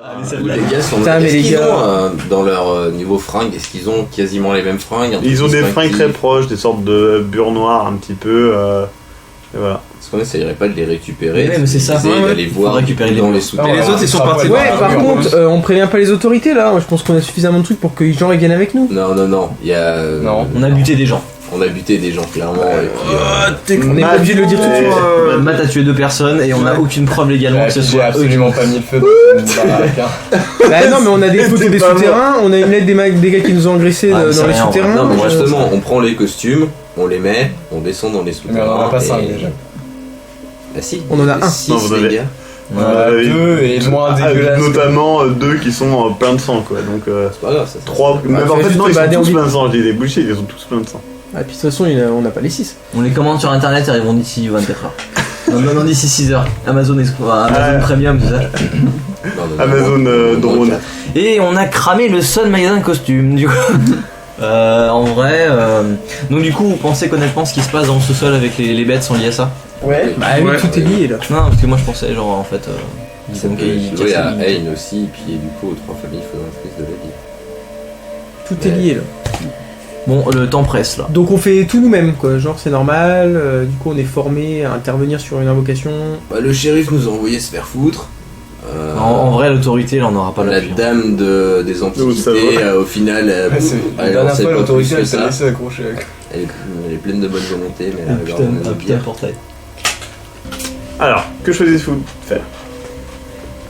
Les gars sont. Est-ce qu'ils ont dans leur niveau fringues, est-ce qu'ils ont quasiment les mêmes fringues? Ils ont des fringues très proches, des sortes de bure noire un petit peu. Et voilà. Parce qu'on essayerait pas de les récupérer. Ouais, mais c'est ça. D'aller voir récupérer dans les souterrains. Et les autres ils sont partis. Ouais, par contre, on prévient pas les autorités là. Je pense qu'on a suffisamment de trucs pour que les gens viennent avec nous. Non. Il y a. Non, on a buté des gens. On a buté des gens clairement. Et puis, on n'est pas obligé de le dire tout de suite. Matt a tué 2 personnes et on n'a aucune preuve légalement que ce soit. J'ai absolument pas mis le feu dans une baraque. Bah non, mais on a des photos des souterrains, on a une lettre des gars qui nous ont agressés dans les souterrains. Non, mais justement, on prend les costumes, on les met, on descend dans les souterrains. Mais on en a pas 5 déjà. Ah si. On en a un. 6 les gars. On en a 2 et moins dégueulasses. Notamment 2 qui sont pleins de sang quoi. Donc c'est pas grave ça. 3. Mais en fait non, ils sont tous pleins de sang. J'ai des bouchées, ils sont tous pleins de sang. Ah, puis de toute façon, on n'a pas les 6. On les commande sur internet et ils arriveront d'ici 24 heures. Non, d'ici 6 heures. Amazon Premium, c'est ça. Amazon Drone. Et on a cramé le seul magasin de costumes, du coup. En vrai. Donc, du coup, vous pensez qu'honnêtement, ce qui se passe dans le sous-sol avec les bêtes sont liés à ça? Ouais. Bah oui, tout est lié là. Non, parce que moi je pensais, genre, en fait. C'est donc il y a Ayn aussi, puis du coup, aux 3 familles, il faudra une prise de la vie. Tout est lié là. Bon, le temps presse là. Donc on fait tout nous-mêmes quoi, genre c'est normal, du coup on est formé à intervenir sur une invocation. Bah, le shérif nous a envoyé se faire foutre. En vrai l'autorité elle en aura pas la dame des antiquités au final elle en sait pas l'autorité elle s'est laissée accrocher. Elle est pleine de bonne volonté mais putain portail. Alors, que choisissez-vous de faire?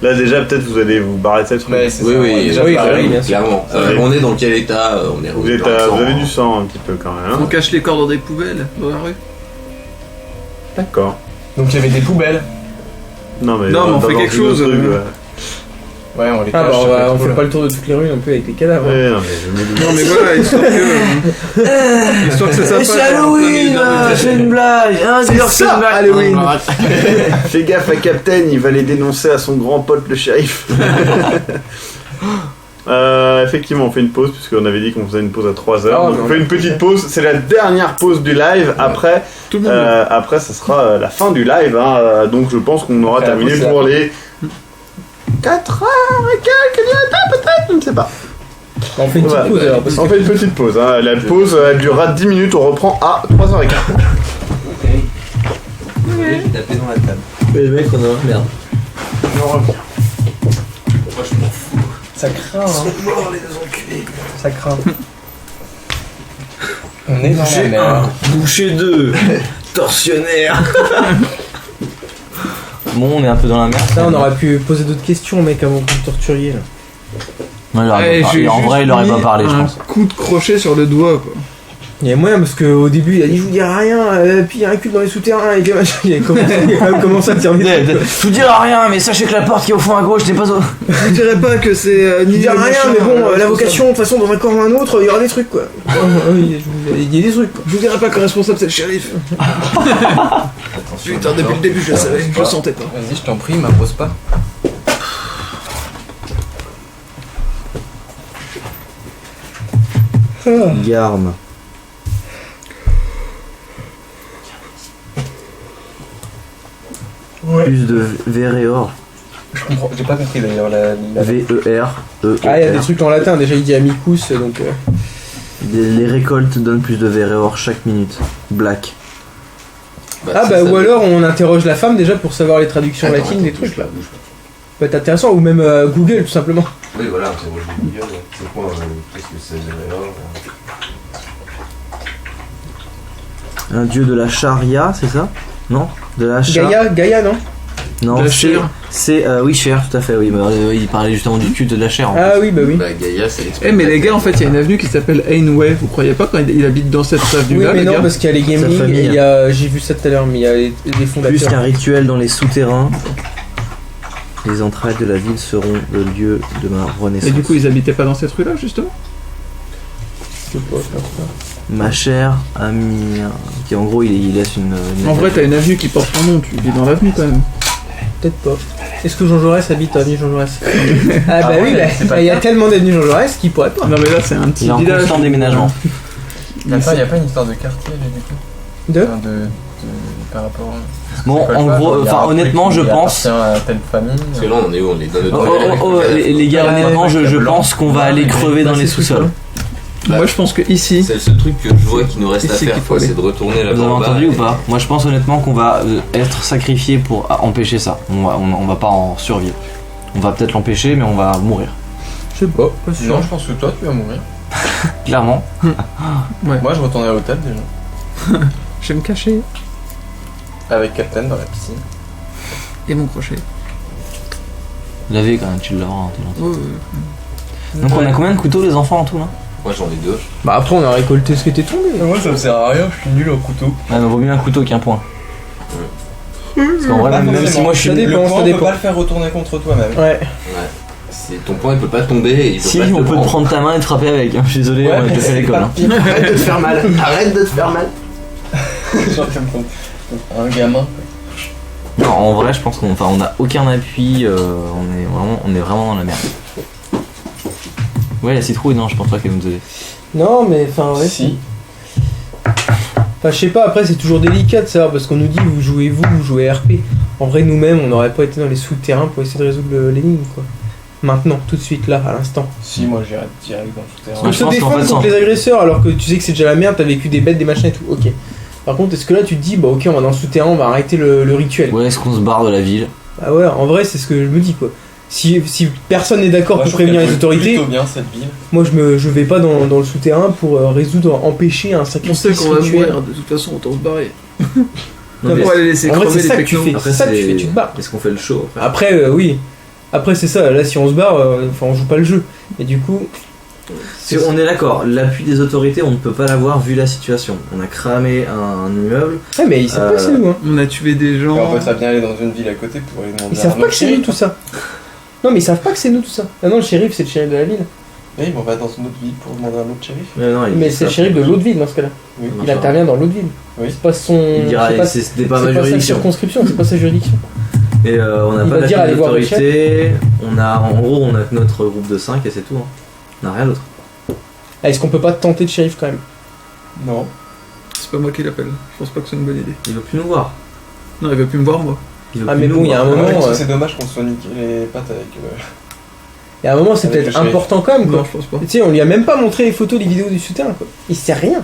Là déjà peut-être vous allez vous barrer de cette truc. Oui, bien sûr. Clairement. On est dans quel état? On est vous avez du sang un petit peu quand même. On cache les corps dans des poubelles dans la rue. D'accord. Donc il y avait des poubelles. Non mais on fait quelque chose. Ouais, on les cache. Ah bah on fait pas le tour de toutes les rues non plus avec les cadavres. Ouais, non mais voilà, histoire que ça c'est Halloween, c'est une blague. C'est ça, Halloween. Fais gaffe à Captain, il va les dénoncer à son grand pote le shérif. Effectivement, on fait une pause puisqu'on avait dit qu'on faisait une pause à 3h. Donc on fait une petite pause, c'est la dernière pause du live. Après, après ça sera la fin du live. Donc je pense qu'on aura terminé pour les 4h et quelques minutes peut-être, je ne sais pas. On fait une petite pause alors. On fait une petite pause. La pause elle durera 10 minutes, on reprend à 3h15. Ok. J'ai tapé dans la table. Mais le mec on a merde. On revient. Moi je m'en fous. Ça craint, Ils sont morts les deux enculés. Ça craint. On est dans la merde. Boucher 2. Tortionnaire. Bon, on est un peu dans la merde. Là, on aurait pu poser d'autres questions, mec, avant que vous torturiez là. Ouais, en vrai, il aurait pas parlé, je pense. Un coup de crochet sur le doigt, quoi. Il y a moyen parce qu'au début il a dit je vous dirai rien, puis il y a un cul dans les souterrains et il a quand même commencé à tirer. Je vous dirai rien, mais sachez que la porte qui est au fond à gauche n'est pas au. Je dirais pas que c'est ni rien, mais bon, la vocation, de toute façon, dans un corps ou un autre, il y aura des trucs quoi. Il y a des trucs quoi. Je vous dirai pas que le responsable c'est le shérif. Putain, depuis le début je le savais, je le sentais pas. Vas-y, je t'en prie, m'impose pas. Garde. Ouais. Plus de Véréor. Je comprends, j'ai pas compris d'ailleurs la... V-E-R-E. Ah, il y a des trucs en latin, déjà il dit amicus donc. Les récoltes donnent plus de Véréor chaque minute. Black. Ou alors on interroge la femme déjà pour savoir les traductions latines des trucs là. Peut être intéressant, ou même Google tout simplement. Oui, voilà, interroge Google. C'est quoi, qu'est-ce que c'est Véréor? Un dieu de la charia, c'est ça? Non? De la Gaïa, non? Non, de la chair. C'est oui, chair, tout à fait, oui. Il parlait justement du culte de la chair. Ah oui, bah oui. Bah, Gaïa, c'est mais les gars, en fait, il y a une avenue qui s'appelle Ainway. Vous croyez pas quand il habite dans cette avenue-là? Oui, mais non, parce qu'il y a les gaming, et il y a, j'ai vu ça tout à l'heure, mais il y a les fondateurs. Plus qu'un rituel dans les souterrains, les entrailles de la ville seront le lieu de ma renaissance. Et du coup, ils habitaient pas dans cette rue-là, justement? Ma chère amie, qui en gros il laisse une En vrai, t'as une avenue qui porte ton nom, tu vis dans l'avenue quand même. Peut-être pas. Est-ce que Jean Jaurès habite à avenue Jean Jaurès? Ah bah oui, il y a tellement d'avenues Jean Jaurès qu'il pourrait pas. Non mais là c'est un petit village. Il est en constant déménagement. Il y a pas une histoire de quartier là du coup? De par rapport à... Bon, en gros, enfin honnêtement, je pense. À telle famille. Parce que là, on est où? On est dans notre. Les gars, honnêtement, je pense qu'on va aller crever dans les sous-sols. Moi je pense que ici. C'est le seul truc que je vois qui nous reste à Ici faire, qu'il faut c'est aller. de retourner là-bas. Vous avez en bas entendu et- ou pas? Moi je pense honnêtement qu'on va être sacrifié pour empêcher ça. On va pas en survivre. On va peut-être l'empêcher, mais on va mourir. Je sais pas sûr. Non, je pense que toi, tu vas mourir. Clairement. Moi, je retournerai à l'hôtel déjà. Je vais me cacher. Avec Captain dans la piscine. Et mon crochet. Laver quand même, tu l'auras. Oh, Donc on a combien de couteaux les enfants en tout là? Moi j'en ai 2. Bah après on a récolté ce qui était tombé. Moi, ça me sert à rien, je suis nul au couteau. Ah non, vaut mieux un couteau qu'un point. Parce qu'en vrai, Pas même si forcément. moi je suis Ça nul. dépend. Le point, ça on peut dépend. pas le faire retourner contre toi-même. Ouais. Ton point il peut pas tomber et il peut Si, pas on peut te prendre ta main et te frapper avec. Je suis désolé, on a déjà fait à l'école. Arrête de te faire mal. Arrête de te faire mal. Genre comme un gamin. Non, en vrai, je pense qu'on a aucun appui. On est vraiment dans la merde. Ouais, la citrouille, non, je pense pas qu'elle va nous aider. Non mais enfin ouais. Si. Enfin je sais pas, après c'est toujours délicat de savoir parce qu'on nous dit vous jouez RP. En vrai nous-mêmes on n'aurait pas été dans les souterrains pour essayer de résoudre l'énigme quoi. Maintenant, tout de suite là, à l'instant. Si, moi j'irai direct dans le souterrain. On je se pense qu'en défend fait, contre les agresseurs alors que tu sais que c'est déjà la merde, t'as vécu des bêtes, des machins et tout, ok. Par contre, est-ce que là tu te dis, bah ok, on va dans le souterrain, on va arrêter le rituel. Ouais, est-ce qu'on se barre de la ville? Bah ouais, en vrai, c'est ce que je me dis quoi. Si personne n'est d'accord Moi, pour je prévenir trouve les qu'elle brûle autorités, plutôt bien cette ville. moi je vais pas dans le souterrain pour empêcher un on sait sacrifice qu'on va rituel. mourir, de toute façon, autant se barrer. Non, mais On va les laisser en vrai, crever c'est ça les que tu technos. fais. après, ça que tu c'est- fais, tu te barres. Est-ce qu'on fait le show? Après, oui. Après, c'est ça. Là, si on se barre, enfin, on joue pas le jeu. Et du coup, Si on est d'accord, l'appui des autorités, on ne peut pas l'avoir vu la situation. On a cramé un immeuble. ouais, mais ils savent pas que c'est nous. Hein. On a tué des gens. On peut très bien aller dans une ville à côté pour aller demander Ils à savent un pas que autre c'est nous shérif. tout ça. Non, mais ils savent pas que c'est nous tout ça. Ah non, le shérif, c'est le shérif de la ville. Oui, mais on va dans une autre ville pour demander à un autre shérif. Mais non, Mais c'est le shérif de l'autre ville dans ce cas-là. Oui. Il intervient dans l'autre ville. Oui. C'est pas son. Il dira, c'est pas, c'était pas c'est ma pas sa juridiction. circonscription, c'est pas sa juridiction. Et on n'a Il pas va dire, d'appui allez voir le d'autorité. On a, en gros, on a que notre groupe de 5 et c'est tout. Hein. On n'a rien d'autre. Ah, est-ce qu'on peut pas tenter le shérif quand même? Non. C'est pas moi qui l'appelle. Je pense pas que c'est une bonne idée. Il veut plus nous voir. Non, il va plus me voir, moi. Il veut Ah, plus mais nous bon, il y a voir. un moment. Ouais, parce que c'est dommage qu'on se soit niqué les pattes avec. Et à un moment, c'est Avec peut-être le shérif. important quand même, Non, quoi. je pense pas. Tu sais, on lui a même pas montré les photos, les vidéos du souterrain, quoi. Il sait rien.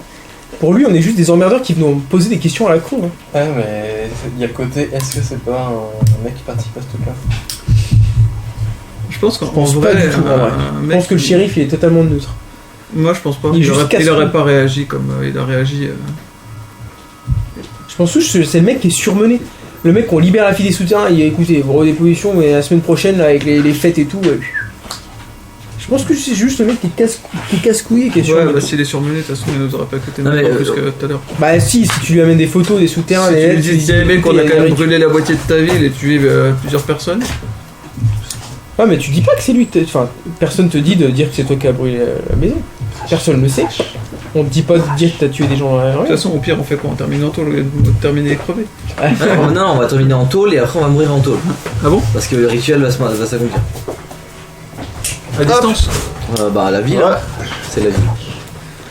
Pour lui, on est juste des emmerdeurs qui vont poser des questions à la con. Hein. Ah, mais il y a le côté, est-ce que c'est pas un mec qui participe à ce truc-là? Je pense qu'en Je pense en pas vrai, du tout, en vrai. un Je mec pense que le qui- shérif, il est totalement neutre. Moi, je pense pas. Il est Il juste aurait, casse-cou. pas réagi comme il a réagi. Je pense que c'est le mec qui est surmené. Le mec, on libère la fille des souterrains, il dit écoutez, vos redépositions, mais la semaine prochaine, là, avec les fêtes et tout. Je pense que c'est juste le mec qui est casse-couille et qui est Ouais, surmené. bah s'il est surmené, de toute façon, il nous aurait pas écouté Non, mais, plus que tout à l'heure. Bah, si tu lui amènes des photos des souterrains, Si des tu lui lettres, dis, tiens, mec, on a quand même brûlé la moitié de ta ville et tué plusieurs personnes. Ouais, mais tu dis pas que c'est lui. Enfin, personne te dit de dire que c'est toi qui as brûlé la maison. Personne le sait. On te dit pas de dire que t'as tué des gens dans la De toute rue. façon, au pire, on fait quoi? On termine en tôle, au lieu de terminer et crever. Non, on va terminer en tôle et après on va mourir en tôle. Ah bon? Parce que le rituel va s'accomplir. À distance? Bah la ville, Ouais. hein. C'est la ville.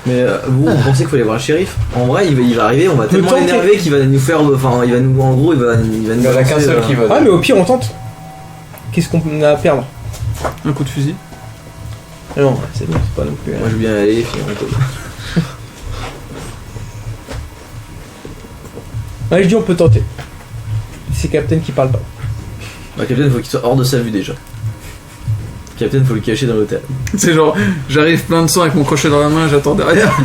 Mais vous pensez qu'il faut aller voir le shérif? En vrai, il va arriver, on va tellement temps l'énerver qu'il va nous faire. Enfin, il va nous. En gros, il va nous. Il y en a qu'un lancer, seul qui va. Ah, mais au pire, on tente. Qu'est-ce qu'on a à perdre? Un coup de fusil. Ah non, c'est bon, c'est pas non plus. Moi je veux bien aller, finir en tôle. Ouais, je dis on peut tenter. C'est Captain qui parle pas. Bah, Captain, faut qu'il soit hors de sa vue déjà. Captain, faut le cacher dans l'hôtel. C'est genre, j'arrive plein de sang avec mon crochet dans la main, j'attends derrière.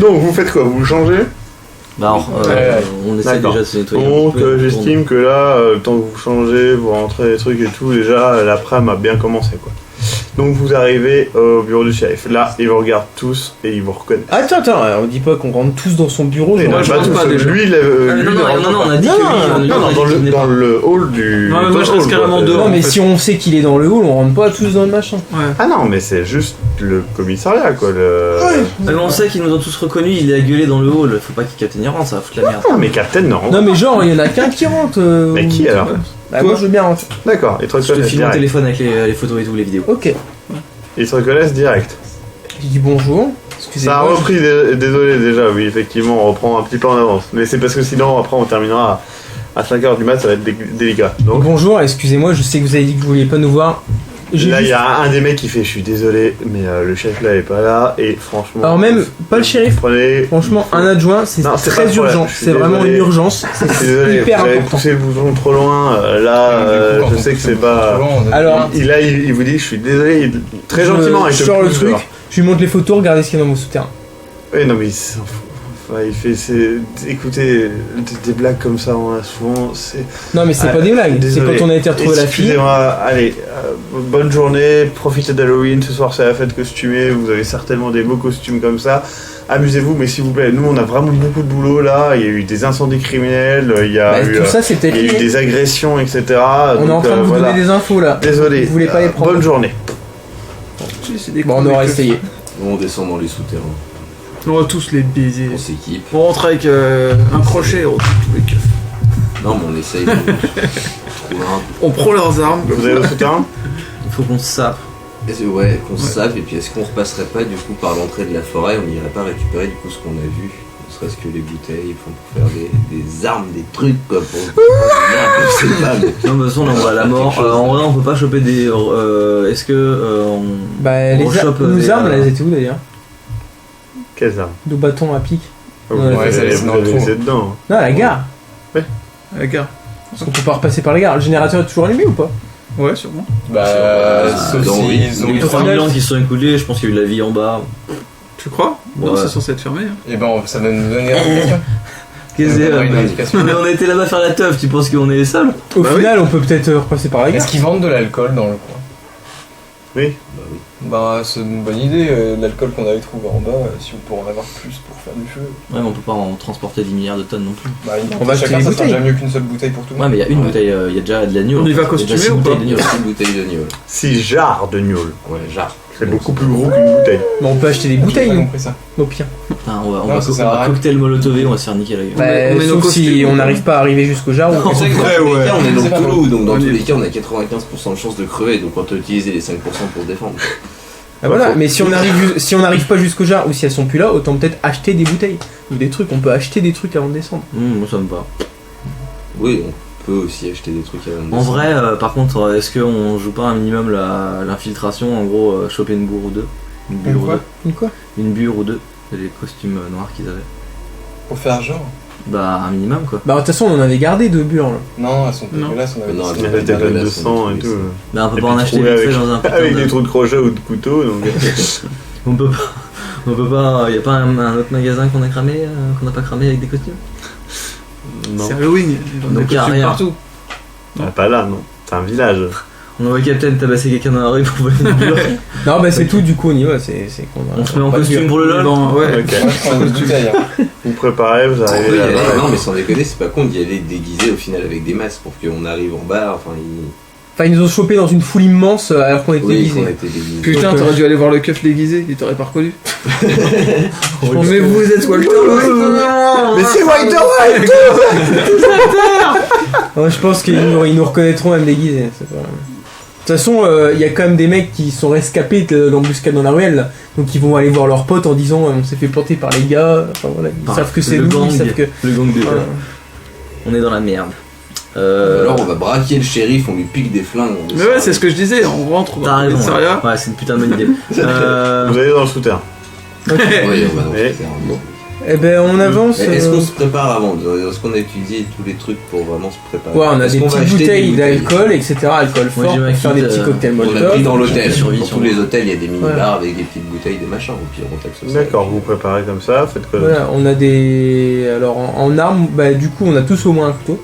Donc vous faites quoi? Vous vous changez? Bah, alors, on essaie D'accord. déjà de se nettoyer. un Donc petit peu, j'estime que là, le temps que vous changez, vous rentrez les trucs et tout, déjà l'après-midi a bien commencé quoi. Donc vous arrivez au bureau du shérif. Là, ils vous regardent tous et ils vous reconnaissent. Attends, on dit pas qu'on rentre tous dans son bureau. Et genre. non, je pas rentre tous. pas, déjà. Lui, non, lui, non, il rentre non, on pas. a dit Non, que lui, Non, on a dit dans, qu'il venait dans pas. le hall du. Non, mais moi, je hall, reste carrément quoi. dehors. Non, mais en fait. si on sait qu'il est dans le hall, on rentre pas tous dans le machin. Ouais. Ah non, mais c'est juste le commissariat quoi. Mais on sait qu'ils nous ont tous reconnus, il a gueulé dans le hall. Faut pas qu'il Captain y rentre, ça va foutre la merde. Ah, mais Captain non. Non, mais genre, il y en a qu'un qui rentre. Mais qui alors? Bah, moi je veux bien rentrer. D'accord, ils te Je te reconnaissent filme mon direct. téléphone avec les photos et tout, les vidéos. Ok. Ils te reconnaissent direct. Je dis bonjour. Ça a repris, désolé déjà, oui, effectivement, on reprend un petit peu en avance. Mais c'est parce que sinon, après, on terminera à 5h du mat, ça va être délicat. Donc, bonjour, excusez-moi, je sais que vous avez dit que vous vouliez pas nous voir. Là, il y a un des mecs qui fait, je suis désolé, mais le chef là est pas là, et franchement... Alors même, pas le shérif, franchement, un adjoint, c'est très urgent, c'est vraiment une urgence, c'est hyper important. Vous avez poussé le bouton trop loin, là, je sais que c'est pas... Alors, il vous dit, je suis désolé, très gentiment, je sors le truc, je lui montre les photos, regardez ce qu'il y a dans mon souterrain. Oui, non mais il s'en fout. Il fait, écoutez, des blagues comme ça, on a souvent, c'est... Non mais c'est pas des blagues, c'est quand on a été retrouver la fille. Excusez-moi, allez, bonne journée, profitez d'Halloween, ce soir c'est la fête costumée, vous avez certainement des beaux costumes comme ça, amusez-vous, mais s'il vous plaît, nous on a vraiment beaucoup de boulot là, il y a eu des incendies criminels, il y a eu, tout ça, c'est il y a eu des agressions, etc. On est en train de vous donner des infos là. Désolé, vous voulez pas les prendre. Bonne journée. Bon, on aura essayé. On descend dans les souterrains. On va tous les baiser. On s'équipe. On rentre avec un crochet, on tue tous les keufs. Non, mais on essaye de trouver un... On prend leurs armes. Vous avez le souterrain ? Il faut qu'on se sape. Ouais, qu'on se sape, et puis est-ce qu'on repasserait pas du coup par l'entrée de la forêt, on irait pas récupérer du coup ce qu'on a vu, ne serait-ce que les bouteilles, pour faire des armes, des trucs quoi, pour... je sais pas, mais... Non, mais de toute façon, on va à la mort. En vrai, on peut pas choper des... est-ce que... nos armes, là, elles étaient où d'ailleurs ? Quelles armes ? Nos bâtons à pic. Vous avez laissé dedans. Non, à la gare. Ouais. À la gare. Parce qu'on peut pas repasser par la gare. Le générateur est toujours allumé ou pas ? Ouais, sûrement. Sauf s'ils ont eu 3 000 ans qui se sont écoulés, je pense qu'il y a eu de la vie en bas. Tu crois ? Non, c'est censé être fermé. Et ben, ça va nous donner une indication. Mais on était là-bas faire la teuf, tu penses qu'on est les seuls ? Au final, on peut peut-être repasser par la gare. Est-ce qu'ils vendent de l'alcool dans le coin ? Oui. Bah, c'est une bonne idée, l'alcool qu'on avait trouvé en bas, si on peut en avoir plus pour faire du feu. Ouais, mais on peut pas en transporter 10 milliards de tonnes non plus. Bah, on va chacun, ça sera déjà mieux qu'une seule bouteille pour tout le monde. Ouais, mais il y a une bouteille, il y a déjà de l'agneau. On y va costumé ou pas ? Une bouteille de gnôle. 6 jarres de gnôle. Ouais, jarre. C'est beaucoup plus gros qu'une bouteille. Mais on peut acheter des bouteilles, J'ai pas nous. compris ça. Au pire. On va cocktail molotové, on va se faire niquer la gueule. Sauf si on n'arrive pas à arriver jusqu'au jar. On est dans Toulouse, donc dans tous les cas, on a 95% de chances de crever, donc on peut utiliser les 5% pour se défendre. Ah voilà, mais si on n'arrive pas jusqu'au jar ou si elles sont plus là, autant peut-être acheter des bouteilles ou des trucs. On peut acheter des trucs avant de descendre. Moi ça me va. Oui, on peut aussi acheter des trucs avant de descendre. En vrai, par contre, est-ce qu'on joue pas un minimum l'infiltration, en gros, choper une bourre ou deux? Une bure ou deux. Une quoi? Une bure ou deux. Les costumes noirs qu'ils avaient. Pour faire genre? Bah, un minimum quoi. Bah, de toute façon, on en avait gardé 2 bures là. Non, elles sont dégueulasses, on avait Non, elles étaient pleines de sang et tout. Bah, on peut pas en acheter vite fait dans un putain avec des trous de crochet ou de couteau, donc... On peut pas... Y'a pas un autre magasin qu'on a cramé, qu'on n'a pas cramé avec des costumes? Non. C'est Halloween, ils vendent des costumes partout. Pas là, non. C'est un village. On envoie Captain tabasser quelqu'un dans la rue pour voler une bure. Non, bah c'est tout, du coup on y va, On se met en costume pour le LOL. Ouais, ok. Vous préparez, vous arrivez là-bas. Non, mais sans déconner, c'est pas con d'y aller déguisé au final avec des masques pour qu'on arrive en bas. Enfin, ils nous ont chopé dans une foule immense alors qu'on était déguisés. Putain, t'aurais dû aller voir le keuf déguisé, il t'aurait pas reconnu. Mais vous êtes Walter White. Mais c'est Walter White. Je pense qu'ils nous reconnaîtront même déguisés. De toute façon, il y a quand même des mecs qui sont rescapés de l'embuscade dans la ruelle, là. Donc ils vont aller voir leurs potes en disant on s'est fait planter par les gars. Enfin voilà, ils savent que c'est nous, ils savent que. Le gang de On est dans la merde. Alors on va braquer le shérif, on lui pique des flingues. Mais ouais, c'est ce que je disais, on rentre dans le commissariat. Ouais, c'est une putain de bonne idée. Vous allez dans le souterrain. Oui, on va dans le souterrain. Eh ben on avance. Est-ce qu'on se prépare avant? Est-ce qu'on a étudié tous les trucs pour vraiment se préparer? Ouais, on a des petites bouteilles d'alcool, etc. Alcool fort, pour faire des petits cocktails molotov. On a pris dans l'hôtel. Dans tous les hôtels, il y a des mini-bars avec des petites bouteilles, des machins. Au pire, on taxe ça. D'accord, vous préparez comme ça, faites quoi? Voilà, on a des. Alors en armes, bah du coup on a tous au moins un couteau.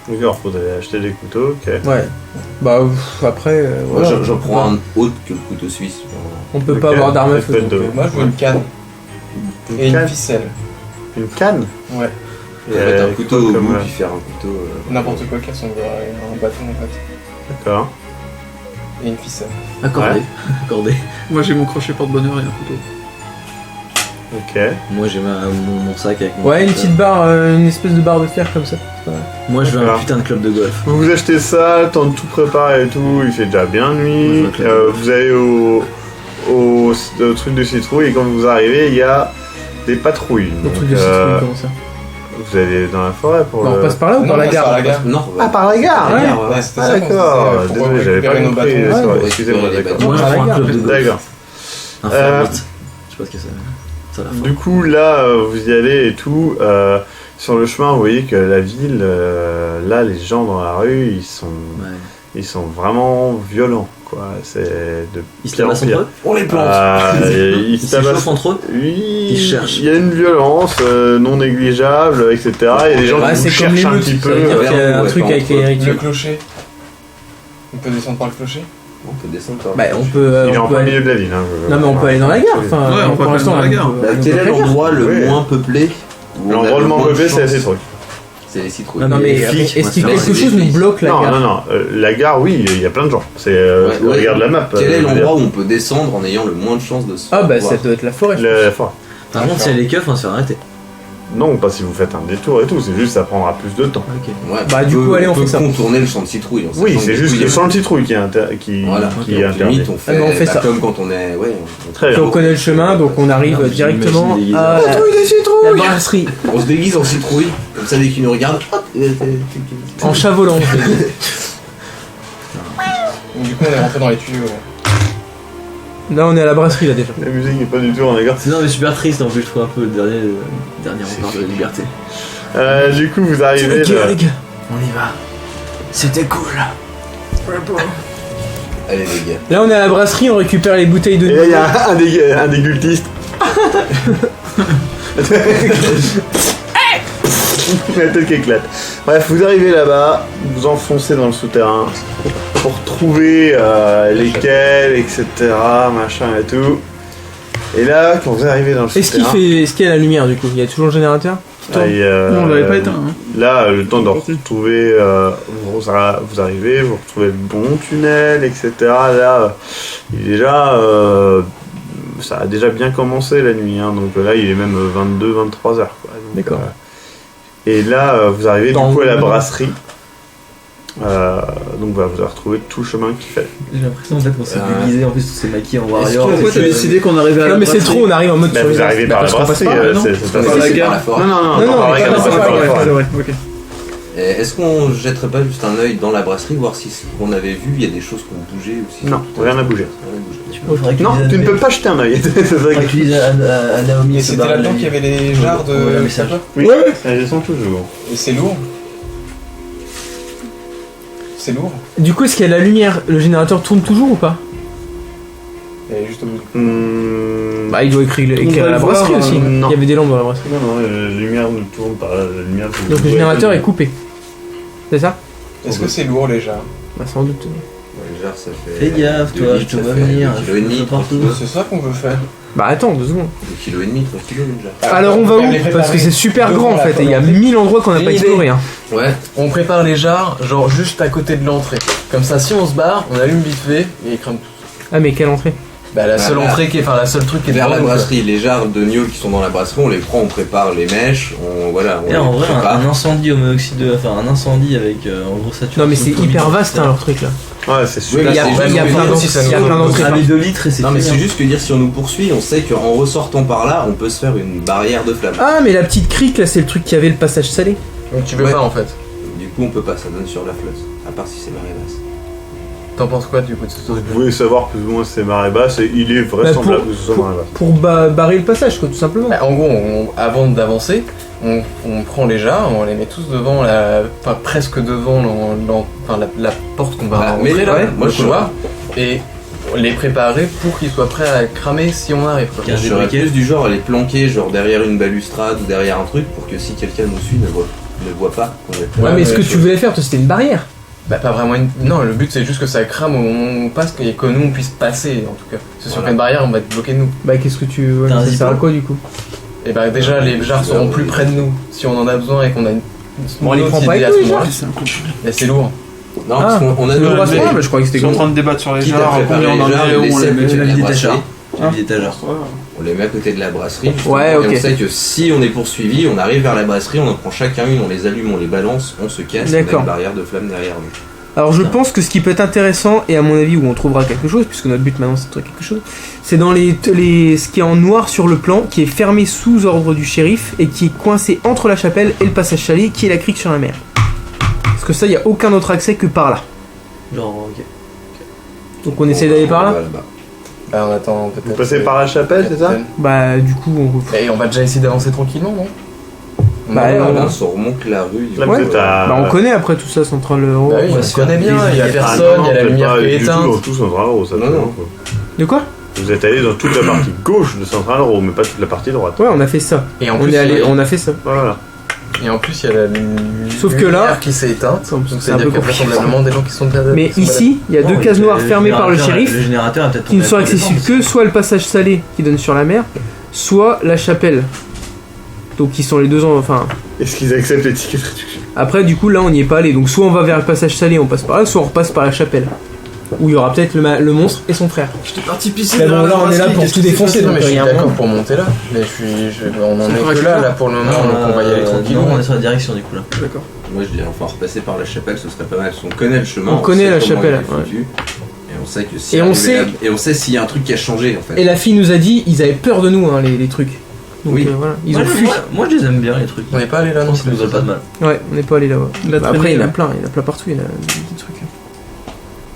D'accord, faudrait acheter des couteaux, ok. Ouais. Bah après. Moi j'en prends un autre que le couteau suisse. On peut pas avoir d'armes à feu. Moi je veux une canne. Et une ficelle. Une canne? Ouais. Et mettre un couteau au bout, puis faire un couteau. N'importe quoi qui ressemble à un bâton en fait. D'accord. Et une ficelle. Accordé. Moi j'ai mon crochet porte-bonheur et un couteau. Ok. Moi j'ai mon sac avec mon. Ouais, une petite barre, une espèce de barre de fer comme ça. Moi je veux un putain de club de golf. Vous achetez ça, le temps de tout préparer et tout, il fait déjà bien nuit. Vous allez au truc de citrouille et quand vous arrivez, il y a des patrouilles. Le Donc, truc de citrouille, comment ça? vous allez dans la forêt pour On le... passe par là ou par la gare? Non, Ah, par la gare Ouais. Ouais, c'était Ah, ça qu'on d'accord. disait, pour Désolé, j'avais pas récupérer nos compris. bâtons. c'est vrai, Ouais, excusez-moi, récupérer les d'accord. bâtons. Moi, je par la prends un gare. club de golf. D'accord. Un Fermite. Je sais pas ce que c'est. Ça la Du coup, là, vous y allez et tout. Sur le chemin, vous voyez que la ville, là, les gens dans la rue, ils sont vraiment violents, quoi. C'est de Ils se pire en tabassent pire. entre eux. On les plante. Ils Ils se se tabassent. chauffent entre eux. Oui, Ils cherchent. il y a une violence non négligeable, etc. Il y a des gens Ouais, qui c'est vous comme les cherchent un meutes, petit ça peu. veut dire qu'il y a un ouais, truc pas avec entre les eux. Le héritiers. clocher. On peut descendre par le clocher. On peut descendre par Bah, on peut. Il est en on peut plein aller- milieu de la ville. Hein, Non, mais on peut aller dans la gare. Enfin, Ouais, on peut pour aller l'instant, dans la on gare. peut- Bah, on quel peut est la gare. l'endroit le Ouais. moins peuplé où on a L'endroit le moins moins de peuplé, c'est la chance? citrouille. C'est les citrouilles. Non, mais Les flics, est-ce qu'il y a moi, quelque c'est chose les nous bloque la Non, gare? non, non. La gare, oui, il y a plein de gens. C'est, Ouais, regarde la map. Quel est je veux l'endroit où on peut descendre en ayant le moins de chances de se Ah, faire bah, voir ça doit être la forêt. dire. La forêt. Par contre, s'il y a les keufs, on va se faire arrêter. Non, pas si vous faites un détour et tout, c'est juste ça prendra plus de temps. Ok. Ouais, Bah, tu du peux- coup, allez, on peut fait ça. contourner le champ de citrouille. en Oui, sachant c'est que juste du coup, le il y a- champ de citrouille qui est, Voilà, qui est donc, interdit. limite, on fait, Ah, mais on fait ça. comme quand on est. Ouais, Très Puis bien. on connaît le chemin, donc on arrive Non, mais directement j'imagine des à la brasserie. on se déguise en citrouille, comme ça dès qu'ils nous regardent, hop, En chavolant. Donc, du coup, on est rentré dans les tuyaux. Là, on est à la brasserie, là, déjà. La musique n'est pas du tout en égard. C'est non, mais super triste en plus, je trouve un peu le dernier rempart de la liberté. Du coup, vous arrivez les gars, là. les gars. On y va. C'était cool. allez les gars. Là, on est à la brasserie, on récupère les bouteilles de Et là, il y a un des cultistes. La tête qui éclate. Bref, vous arrivez là-bas, vous enfoncez dans le souterrain pour trouver lesquels, etc. Machin et tout. Et là, quand vous arrivez dans le Est-ce qu'il souterrain, est-ce qu'il y a la lumière, du coup? Il y a toujours le générateur? Non, on l'avait pas éteint. Hein. Là, le temps de retrouver, vous arrivez, vous retrouvez le bon tunnel, etc. Là, il est déjà, ça a déjà bien commencé la nuit, hein, donc là, il est même 22-23 heures. Quoi. Donc, D'accord. Et là, vous arrivez Dans du coup à la le- brasserie. Donc, vous avez retrouvé tout le chemin qu'il fait. J'ai l'impression en fait qu'on s'est Ah. déguisé, en plus on s'est maquillé en Est-ce warrior. que- Pourquoi t'as décidé qu'on arrivait à la Non, mais c'est brasserie trop, on arrive en mode Bah, vous arrivez par la parce qu'on passe brasserie, par là, non? c'est pas Par ça. la C'est gare. par la forêt. Non, non, non, Non, non, non, par la mais gare, pas on par passe la par la gare, forêt. C'est vrai, ok. Et est-ce qu'on jetterait pas juste un œil dans la brasserie, voir si ce qu'on avait vu, il y a des choses qui ont bougé ou si Non, rien n'a bougé. Non, Non, tu ne peux pas jeter un œil. C'est ça Faudrait que- que tu dises à Naomi Et et se c'était barrer là-dedans la qu'il y vie. avait les jarres Ouais, le de. message. Oui, elles sont toujours. Et c'est lourd. C'est lourd. Du coup, est-ce qu'il y a la lumière? Le générateur tourne toujours ou pas? Et juste au bout. Bah, il doit éclairer On va la le voir, brasserie aussi. non. Il y avait des lampes dans la brasserie. Non, non, la lumière ne tourne pas. La lumière Donc le générateur est coupé. C'est ça? Est-ce que c'est lourd les jarres? Bah, sans doute. Genre, ça fait. Fais gaffe, 2 toi, litres, je te ça vois fait venir. 2,5 kg, 3 Partout. kg. C'est ça qu'on veut faire. Bah, attends, 2 secondes. 2,5 kg, 3 kg déjà. Alors, on va peut où? les Parce préparer que c'est super devant grand en la fait, et il y a porte. 1000 endroits qu'on n'a J'ai pas une explorés. Hein. Ouais, On prépare les jarres, genre juste à côté de l'entrée. Comme ça, si on se barre, on allume vite fait et ils crament tout. Ah, mais quelle entrée? Bah, la seule Voilà. entrée qui est, enfin, la seule truc qui est vers devant la nous, quoi. brasserie, les jarres de gnôle qui sont dans la brasserie, on les prend, on prépare les mèches, on Et en les vrai, prépare. un incendie au monoxyde de. Enfin, un incendie avec en gros saturation. Non, mais c'est hyper vaste hein, leur truc là. Ouais, c'est Oui, super. Il y a, c'est il y a juste plein que d'entrées. si ça Il y a nous- plein d'entrées. Ah, mais 2 litres et c'est Non mais fini, c'est hein. juste que dire si on nous poursuit, on sait qu'en ressortant par là, on peut se faire une barrière de flamme. Ah, mais la petite crique là, c'est le truc qui avait le passage salé. Donc tu veux Ouais. pas en fait. Du coup on peut pas, ça donne sur la flotte. À part si c'est marée basse. T'en penses quoi du coup de ce Vous truc? pouvez savoir plus ou moins si c'est marée basse et il est vraisemblable que ce soit marée basse. Pour barrer le passage, quoi, tout simplement. Bah, en gros, avant d'avancer, on prend les jarres, on les met tous devant la. Enfin, presque devant enfin, la porte qu'on va Bah, rentrer mais là, ouais, moi, le je couloir, et les préparer pour qu'ils soient prêts à cramer si on arrive. Quoi. Je serais plus du genre à les planquer genre derrière une balustrade ou derrière un truc pour que si quelqu'un nous suit ne voit pas qu'on est Ouais, Ouais, mais ce mais que je- tu voulais faire, toi, c'était une barrière. Bah, pas vraiment une. Non, le but c'est juste que ça crame au moment où on passe et que nous on puisse passer en tout cas. Parce que si on Voilà. fait une barrière, on va être bloqué nous. Bah, qu'est-ce que tu. Ouais, T'as un ça sert à zippo quoi du coup? Et bah, déjà, les jarres seront plus près de nous si on en a besoin et qu'on a une. On les autre prend pas idée avec à nous, ce les moment-là. C'est un coup de fil. Mais c'est lourd. Non, parce qu'on a le déjà bracelet, fait- bah, je croyais que Ils c'était sont en gros. train de débattre sur les quitte à jarres, préparer combien on en les jarres, met, on où les on les sait met. que la la visite à brasserie, char. La visite à char. on les met à côté de la brasserie. justement, Ouais, Et ok. on sait que si on est poursuivi, on arrive vers la brasserie, on en prend chacun une, on les allume, on les balance, on se casse, on a D'accord. une barrière de flamme derrière nous. Alors je pense que ce qui peut être intéressant, et à mon avis où on trouvera quelque chose, puisque notre but maintenant c'est de trouver quelque chose, c'est dans ce qui est en noir sur le plan, qui est fermé sous ordre du shérif, et qui est coincé entre la chapelle et le passage chalet, qui est la crique sur la mer. Parce que ça, il n'y a aucun autre accès que par là. Genre, ok. Donc on essaie d'aller par là. Bah, on attend peut-être. Vous passez par la chapelle, c'est ça? Bah du coup on... Et on va déjà essayer d'avancer tranquillement, non? Bah, on remonte la rue. Là, Ouais. vous êtes à... Bah on connaît après tout ça, Central Euro. Bah oui, on se connaît bien, il y a personne, il y a la lumière qui est éteinte. Tout Central Euro, ça. Non, fait non. long, quoi. De quoi? Vous êtes allé dans toute la partie gauche de Central Euro, mais pas toute la partie droite. Ouais, on a fait ça. Et en On plus, est allé, on a fait ça. Voilà. Et en plus, il y a la Sauf que lumière là- qui s'est éteinte. Donc, Donc c'est un c'est-à-dire peu qu'il y a compliqué. vraisemblablement des gens qui sont déjà. Mais qui sont ici, il y a deux cases noires fermées par le shérif, Le générateur a peut-être qui ne sont accessibles que soit le passage salé qui donne sur la mer, soit la chapelle. Donc qui sont les deux enfin. Est-ce qu'ils acceptent les tickets de réduction? Après du coup là on n'y est pas allé. Donc soit on va vers le passage salé, on passe par là, soit on repasse par la chapelle. Où il y aura peut-être le monstre et son frère. J'étais parti pisser. Mais dans bon la là on est là brasserie, pour qu'est-ce tout qui s'est défoncer passé? Non, donc mais je il y suis a un d'accord moment. pour monter là. Mais on en C'est est vrai que que là, là- pour le moment, donc on va y aller tranquillement. Non, on est sur la direction du coup là. D'accord. Moi je dis enfin repasser par la chapelle, ce serait pas mal. Parce qu'on connaît le chemin. On connaît sait la comment chapelle, il est foutu, Et on sait que si Et on sait- et on sait s'il y a un truc qui a changé en fait. Et la fille nous a dit ils avaient peur de nous hein, les trucs. Donc Oui. voilà, ils Moi, ont fui. moi, je les aime bien les trucs. On n'est pas allé là, Je non? pense qu'ils nous veulent pas de mal. Ouais, on n'est pas allé là-bas. Il a Après traîné, il y en a là. plein, partout, il y en a des petits trucs.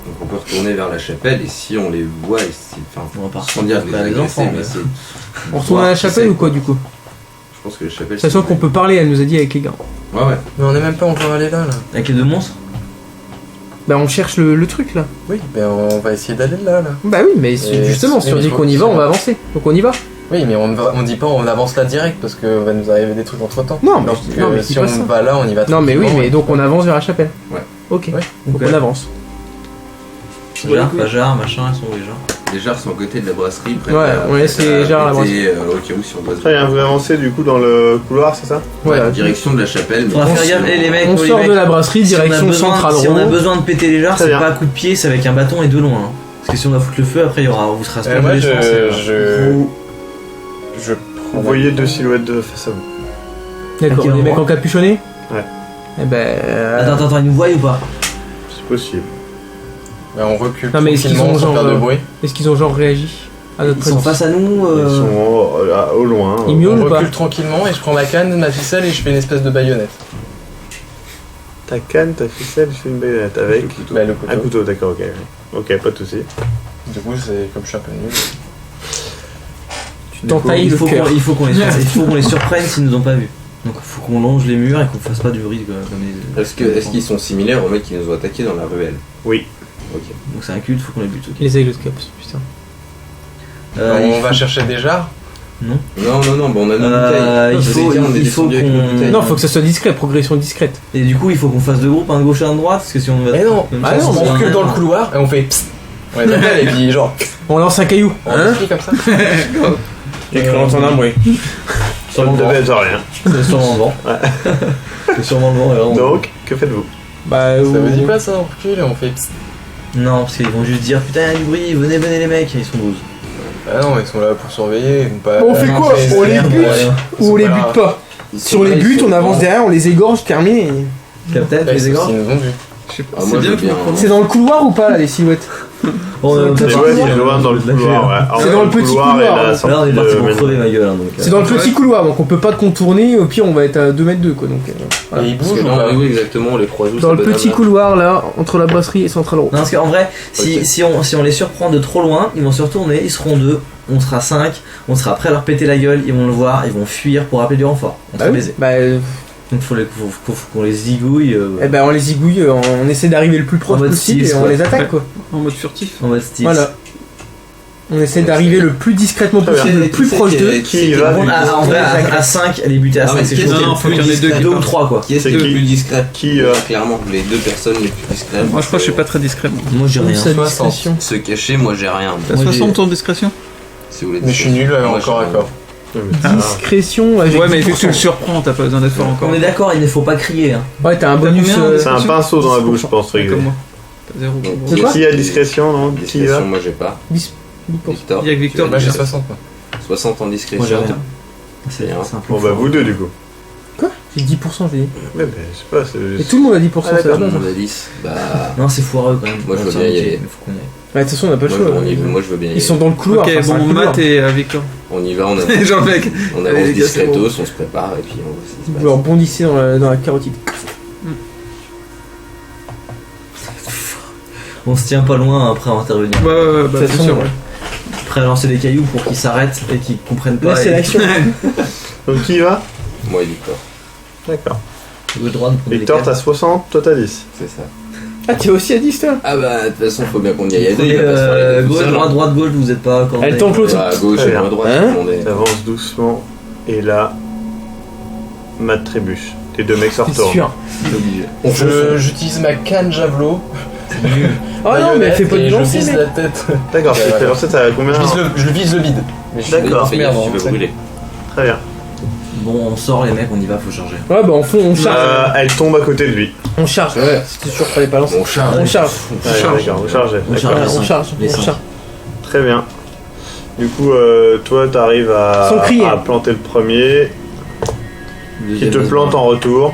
Donc on peut retourner vers la chapelle et si on les voit, enfin, On va pas sans dire de les repartir les agresser, enfants, mais mais- c'est. On retourne à la chapelle ou quoi du coup? Je pense que la chapelle. Sachant qu'on peut parler, elle nous a dit avec les gars. Ouais, ouais. Mais on n'est même pas encore allé là. Avec les deux monstres. Bah on cherche le truc là. Oui, ben on va essayer d'aller là. Bah oui, mais justement, si on dit qu'on y va, on va avancer. Donc on y va. Oui, mais on dit pas on avance là direct parce que va nous arriver des trucs entre temps. Non, mais- Donc, non, mais si dis on pas ça. va là, on y va Non mais oui, tranquillement. mais donc on avance vers la chapelle. Ouais. Ok. Ouais. Donc Ok. on avance. Fajar, machin, ils sont où les gens? Les jarres sont à côté de la brasserie. près Ouais, de la- on laisse près de les jarres à la brasserie. Au cas où si on doit se. Très bien, vous avancez du coup dans le couloir, c'est ça? Ouais, Voilà. direction de la chapelle. Faudra mais faire gaffe, les mecs. On les sort mecs, de la brasserie, si on a direction besoin- centrale. Si on a besoin de péter les jarres, Très c'est bien. pas à coup de pied, c'est avec un bâton et de loin. hein. Parce que si on doit foutre le feu, après il y aura, vous serez à Moi, je je Vous voyez deux silhouettes de face à vous. D'accord, À quel des mecs endroit en capuchonné. Ouais. Eh ben. Attends, ils nous voient ou pas? C'est possible. Ben, on recule Non, mais est-ce qu'ils tranquillement ont sans faire genre, de bruit. Est-ce qu'ils ont genre réagi à notre Ils sont présence face à nous. Ils sont au loin. Ils On miaulent ou pas? recule tranquillement et je prends ma canne, ma ficelle et je fais une espèce de baïonnette. Ta canne, ta ficelle, je fais une baïonnette avec Bah, le un couteau. couteau, d'accord, ok. Ok, pas de soucis. Du coup, c'est comme je suis un peu nul. Tu t'entailles il le faut cœur. il faut qu'on les surprenne s'ils nous ont pas vus. Donc il faut qu'on longe les murs et qu'on fasse pas du bruit comme les. Est-ce qu'ils sont similaires aux mecs qui nous ont attaqués dans la ruelle? Oui. Ok. Donc c'est un culte, faut qu'on les bute. Ok. Les aigles de caps, putain. On va chercher des jarres. Non, bah on a nos bouteilles. il faut- on est il faut descendu avec nos qu'on- bouteilles. Non, faut que ça soit discret, progression discrète. Et du coup, il faut qu'on fasse deux groupes, un de gauche et un de droite, parce que si on va. Mais non, comme ah ça, non, si on on recule a- dans le couloir et on fait psst. On les appelle et puis genre, On lance un caillou. on esprit comme ça. J'ai cru entendre un bruit. Ça ne devait être rien. C'est sûrement le vent. C'est sûrement le vent. et vraiment- Donc, que faites-vous? Bah, Ça vous dit pas ça, on recule et on fait psst. Non, parce qu'ils vont juste dire putain, il y a du bruit, venez les mecs, ils sont 12. Ah non, ils sont là pour surveiller. ils vont pas- On fait quoi? On les merde, bute ouais. Ou on les Ils sont bute pas. Ils Si on sont les là, bute, ils sont on avance devant. derrière, on les égorge, terminé. Captain, tu Ouais, les sauf égorges s'ils nous ont vus. Je sais pas. Ah, C'est moi, bien je que veux bien. C'est dans le couloir ou pas là, les silhouettes? On C'est Les dans ouais, le c'est loin dans le couloir, ouais. C'est dans le petit couloir, et hein. la Là, sortie on est parti de pour maison. crever ma gueule. Hein, donc, C'est dans le petit couloir, donc on peut pas te contourner, au pire on va être à 2 m quoi. Donc, voilà. Et ils Parce bougent que ou là, pas oui, exactement, on les croise où Dans ça le donne petit un- couloir là, entre la brasserie et Central Row. Non, parce qu'en vrai, si, Ok. si on les surprend de trop loin, ils vont se retourner, ils seront 2, on sera 5, on sera prêt à leur péter la gueule, ils vont le voir, ils vont fuir pour appeler du renfort. On sera baisés. Bah, Donc faut qu'on les zigouille eh ben on les zigouille, on essaie d'arriver le plus proche En mode possible Steels, et on quoi. les attaque quoi. En mode furtif. en mode style. Voilà. On essaie d'arriver le plus discrètement Très bien. possible, le plus proche d'eux. Qui y va du coup? En vrai, à 5, les buter à Ah, 5, mais c'est qu'est-ce chaud. qui est Non, le faut qu'il y en ait plus deux qui discret? 2 ou 3 quoi. Qui est-ce C'est le qui plus discret? Qui Clairement, les deux personnes les plus discrètes. Moi je crois que je suis pas très discret. moi. Moi j'ai rien. Sa 60. discrétion. Se cacher, moi j'ai rien. T'as Moi, 60 en discrétion? Si vous voulez Mais je suis nul Moi, encore j'ai à corps. Discrétion avec Ouais, mais vu que 10%. tu le surprends, t'as pas besoin d'être fort encore. On est d'accord, il ne faut pas crier. Hein. Ouais, t'as un bonus. combien, C'est un pinceau dans la bouche, je pense, Pas Rigé. comme moi. T'as 0. C'est quoi Qui a discrétion, non? Qui y va? Discrétion, moi j'ai pas. 10%. Victor. Il y a que Victor, tu Moi as j'ai dit 60. Moi. 60 en Moi j'ai discrétion. rien. C'est Rien. un peu Bon, bah, fort. vous deux, du coup. Quoi? J'ai 10%, j'ai dit. Ouais, mais je sais pas, c'est. Et tout le monde a 10%, Ah, c'est la Tout le base. monde a 10. Bah. Non, c'est foireux quand même. Moi, je veux C'est bien y ok, aller. mais faut qu'on y aille. Ouais, de toute façon, on n'a pas le choix. Moi, je veux bien y aller. Ils sont dans le couloir. Ok, enfin, c'est un bon, couloir. Matt et Victor. On y va, on avance, Genre, mec. on Allez, avance les gars, c'est discretos, on se prépare et puis on voit ce qui se passe. Vous leur bondissez dans la carotide. On se tient pas loin après intervenir. Ouais, bah, De toute bien façon, sûr. ouais. Après lancer des cailloux pour qu'ils s'arrêtent et qu'ils comprennent pas. Là, c'est et- l'action. Donc qui y va? Moi et Victor, D'accord. Le droit de prendre des Victor, cailloux. t'as 60, toi t'as 10. c'est ça. Ah, t'es aussi à 10, toi? Ah bah, de toute façon, faut bien qu'on y aille à deux. Et, Il va pas se faire les deux tout gauche, seul, droite, hein. droite, gauche, vous êtes pas encore. Elle tente l'autre. Bah, à gauche Très et bien. moi à droite, Hein tout le monde est. T'avances doucement, et là, Matt trébuche. Les deux mecs se C'est retournent. sûr. obligé. J'utilise ma canne javelot. Oh non, mais fais pas de et je lancer, vise mec. la tête. D'accord, Ouais, tu voilà. fais lancer, t'as combien? Je vise le bide. Mais je suis D'accord. Fais merde, gaffe, tu hein, veux brûler. Très bien. Bon, on sort les mecs, on y va, faut charger. Ouais, bah on charge. Elle tombe à côté de lui. On charge. Ouais. C'était sûr, fallait pas lancer. On charge. On charge. Ouais, d'accord, vous chargez. On D'accord. charge. Ouais, on cinq. charge. Les On cinq. charge. Très bien. Du coup, toi, t'arrives Sans crier. à planter le premier, qui te plante en retour.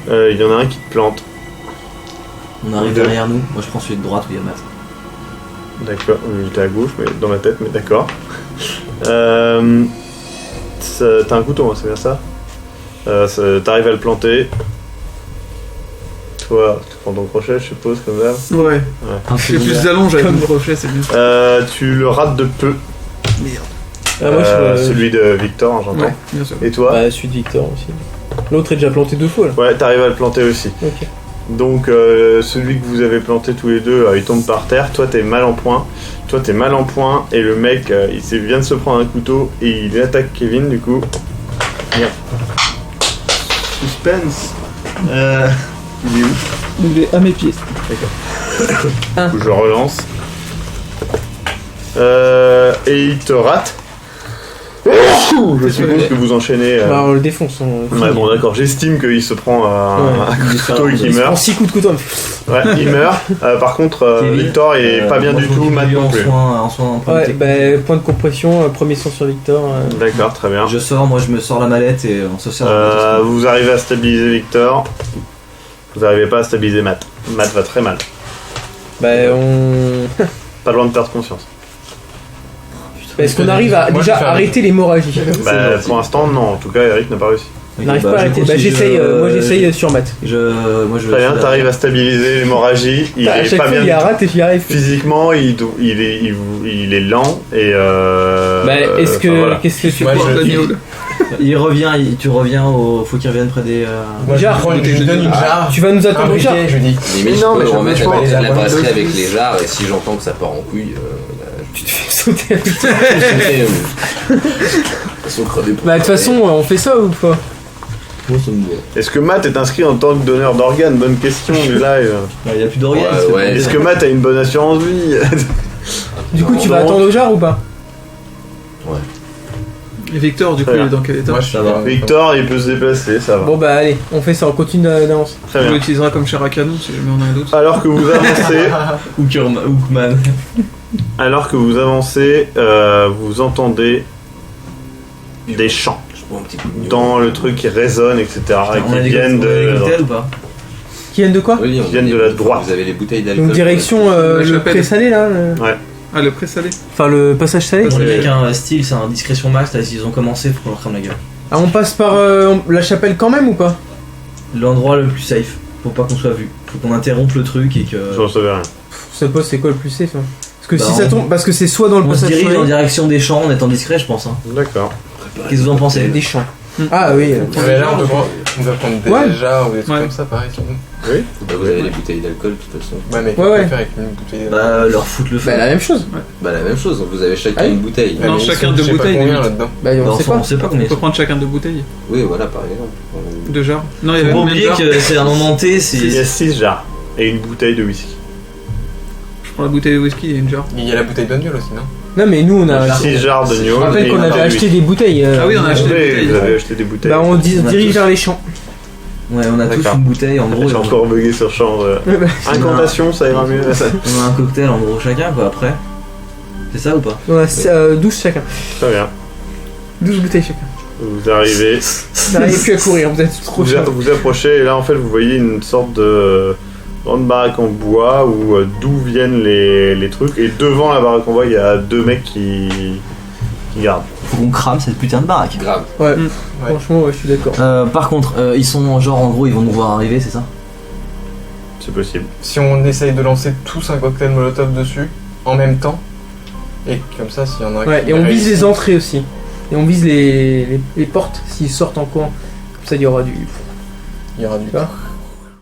Il y en a un qui te plante. On arrive Deux. derrière nous. Moi je prends celui de droite où il y a Matt. D'accord, il était à gauche, mais dans ma tête, mais d'accord. T'as un couteau, hein, c'est bien ça, t'arrives à le planter. Toi, tu prends ton crochet, je suppose, comme d'hab. Ouais. Un J'ai plus secondaire. d'allonge avec mon crochet, c'est bien. Tu le rates de peu. Ah, moi, je Celui de Victor, j'entends. Ouais, bien sûr. Et toi? Bah, celui de Victor aussi. L'autre est déjà planté 2 fois là. Ouais, t'arrives à le planter aussi. Ok. Donc, celui que vous avez planté tous les deux, il tombe par terre. Toi, t'es mal en point. Et le mec, vient de se prendre un couteau et il attaque Kevin, du coup. Merde. Suspense. Il est où? Il est à mes pieds. Du coup, je relance. Et il te rate. Je suppose que vous enchaînez. Bah, on le défonce. Ouais, bon, d'accord, j'estime qu'il se prend un couteau et qu'il Il se prend meurt. 6 coups de couteau. Ouais, il meurt. Par contre, Kevin, Victor est pas bien moi, du je tout, m'occupe Matt de lui non en plus. soin en Ouais, bah, point de compression, premier sang sur Victor. D'accord, très bien. Je sors, moi je me sors la mallette et on se sert. Vous arrivez à stabiliser Victor. Vous arrivez pas à stabiliser Matt. Matt va très mal. Bah, on. Pas loin de perdre conscience. Est-ce qu'on arrive à Moi, je déjà vais faire arrêter l'hémorragie? Bah, pour l'instant, non. En tout cas, Eric n'a pas réussi. On n'arrive pas à arrêter. Bah, j'essaye, moi j'essaye sur Matt. Moi je. Très bien, t'arrives à stabiliser l'hémorragie. Il À est chaque pas fois, bien il du tout. rate et j'y arrive. Physiquement, il est lent et. Bah, est-ce que. enfin, voilà. Qu'est-ce que tu Moi, crois je- Daniel. Il revient, tu reviens au. Faut qu'il revienne près des. Moi, je Jarre. lui donne une jarre. Tu vas nous Un attendre au briquet, jar. je lui dis. Limite, Mais je non, mais peux je remettre me la prends- la brasserie les avec deux. les jarres et si j'entends que ça part en couille, Tu te fais sauter avec ça. Ils sont crevés pour Bah, de toute façon, on fait ça ou pas? Moi ça me va. Est-ce que Matt est inscrit en tant que donneur d'organes? Bonne question du live. Il y a plus d'organes. Ouais, c'est ouais. pas- Est-ce que Matt a une bonne assurance vie? Du coup, tu vas Non. attendre au jar ou pas? Et Victor, du coup, Très il est bien. dans quel état? Moi, je suis Ça va. Victor, il peut se déplacer, ça va. Bon, bah, allez, on fait ça, on continue d'avance. Très On bien. l'utilisera comme chair à canon si jamais on a un doute. Alors que vous avancez, Hookman. vous entendez des chants Je prends un petit coup de mieux. dans le truc qui résonne, etc. et On a qui des viennent de. cocktails ou pas? Qui viennent de quoi? Oui, on viennent a de des- la droite. Vous avez les bouteilles d'alcool. Donc, direction La le chapelle. pré-salé là Ah, le présalé. Enfin, le passage salé. On est avec un style, c'est un discrétion max, là s'ils ont commencé, faut qu'on leur crame la gueule. Ah, on passe par la chapelle quand même ou pas? L'endroit le plus safe, pour pas qu'on soit vu. Faut qu'on interrompe le truc et que. J'en savais rien. Ce poste, c'est quoi le plus safe hein? Parce que Bah, si ça on- tombe, parce que c'est soit dans le On se passage dirige en salé, direction des champs en étant discret, je pense. Hein. D'accord. Qu'est-ce que vous en pensez? des champs. Ah oui. Mais là, on peut prendre des Ouais. jarres ou des trucs Ouais. comme ça, pareil. Sur nous. Bah, vous avez les bouteilles d'alcool de toute façon. Ouais, mais Ouais, qu'est-ce qu'on ouais. peut faire avec une bouteille Bah, leur foutre le feu. Bah, la même chose. Bah la même chose, vous avez chacun Ah oui. une bouteille. Ouais, Non, mais ils chacun sont- deux je sais pas bouteilles, combien limite. là-dedans. Bah, on sait pas. On sait pas combien On ils peut sont. prendre chacun deux bouteilles Oui, voilà, par exemple. de jarres. Non, il y Faut avait pas combien de oublier jarres? que c'est un moment T, Il y a c'est. 6 jarres et une bouteille de whisky. Je prends la bouteille de whisky et une jarre. Il y a la bouteille d'oignon aussi, non? Non, mais nous, on a. 6 jarres de Je gnôle. rappelle et qu'on une avait jarre de acheté whisky. des bouteilles. Ah oui, on a acheté des Oui, bouteilles. vous avez acheté des bouteilles. Bah, on On a dirige tous- vers les champs. Ouais, on a tous D'accord. une bouteille en gros. J'ai et on- encore bugué sur champ. Incantation, ça ira mieux. On a un cocktail en gros chacun quoi après. C'est ça ou pas? On a 12 chacun. Très bien. 12 bouteilles chacun. Vous arrivez. Vous n'arrivez plus à courir, vous êtes trop chaud. Vous approchez et là en fait vous voyez une sorte de grande baraque en bois où d'où viennent les trucs et devant la baraque en bois il y a 2 mecs qui gardent. Faut qu'on crame cette putain de baraque. Grave. Ouais, franchement, ouais, je suis d'accord. Par contre, ils sont genre en gros ils vont nous voir arriver, c'est ça? C'est possible. Si on essaye de lancer tous un cocktail molotov dessus, en même temps, et comme ça, s'il y en a un Ouais, qui et on vise réussit, les entrées aussi. Et on vise les portes s'ils sortent en courant. Comme ça, il y aura du. il y aura du Tu vois